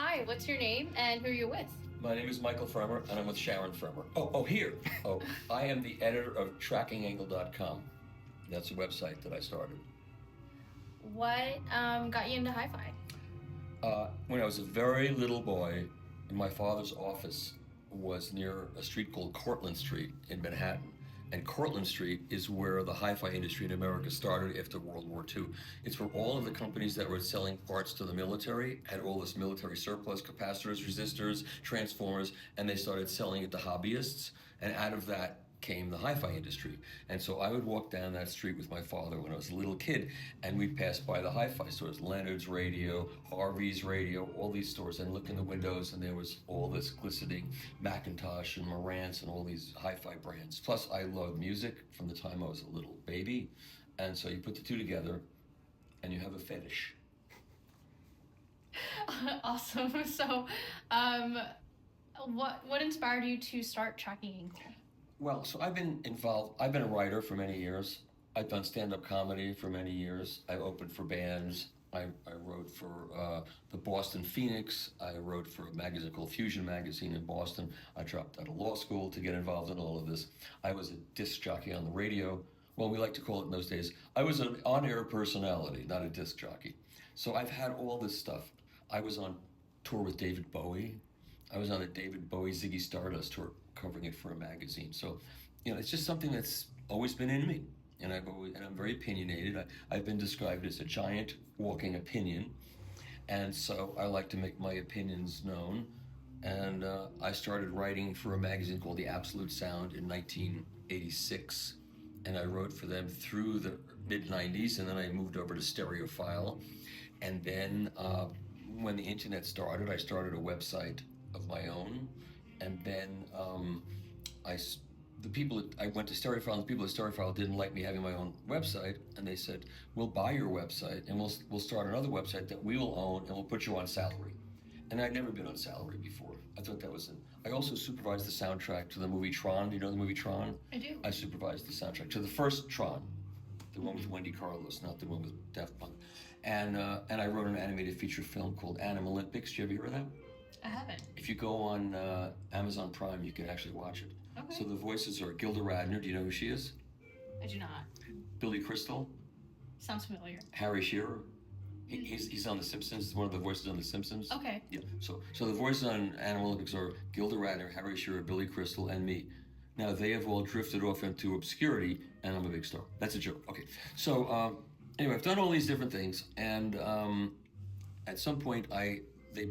Hi, what's your name and who are you with? My name is Michael Fremer, and I'm with Sharon Fremer. Here. I am the editor of trackingangle.com. That's a website that I started. What got you into hi-fi? When I was a very little boy, my father's office was near a street called Cortlandt Street in Manhattan. And Cortlandt Street is where the hi-fi industry in America started after World War II. It's where all of the companies that were selling parts to the military had all this military surplus, capacitors, resistors, transformers, and they started selling it to hobbyists. And out of that came the hi-fi industry. And so I would walk down that street with my father when I was a little kid, and we'd pass by the hi-fi stores, Leonard's Radio, Harvey's Radio, all these stores, and look in the windows, and there was all this glistening Macintosh and Marantz and all these hi-fi brands. Plus, I loved music from the time I was a little baby, and so you put the two together, and you have a fetish. Awesome. So, what inspired you to start Tracking Angle? Well, so I've been involved. I've been a writer for many years. I've done stand-up comedy for many years. I opened for bands. I wrote for the Boston Phoenix. I wrote for a magazine called Fusion Magazine in Boston. I dropped out of law school to get involved in all of this. I was a disc jockey on the radio. Well, we like to call it in those days. I was an on-air personality, not a disc jockey. So I've had all this stuff. I was on tour with David Bowie. I was on a David Bowie Ziggy Stardust tour covering it for a magazine. So, it's just something that's always been in me. And I'm very opinionated. I've been described as a giant walking opinion. And so I like to make my opinions known. And I started writing for a magazine called The Absolute Sound in 1986. And I wrote for them through the mid-90s, and then I moved over to Stereophile. And then when the internet started, I started a website of my own, and then I went to Stereophile, and the people at Stereophile didn't like me having my own website, and they said, "We'll buy your website, and we'll start another website that we will own, and we'll put you on salary." And I'd never been on salary before. I thought that was it. I also supervised the soundtrack to the movie Tron. Do you know the movie Tron? I do. I supervised the soundtrack to the first Tron, the one with Wendy Carlos, not the one with Daft Punk. And I wrote an animated feature film called Animal Olympics. Did you ever hear of that? I haven't. If you go on Amazon Prime, you can actually watch it. Okay. So the voices are Gilda Radner. Do you know who she is? I do not. Billy Crystal. Sounds familiar. Harry Shearer. He's on The Simpsons. One of the voices on The Simpsons. Okay. Yeah. So the voices on Animal Olympics are Gilda Radner, Harry Shearer, Billy Crystal, and me. Now they have all drifted off into obscurity, and I'm a big star. That's a joke. Okay. So anyway, I've done all these different things, and at some point they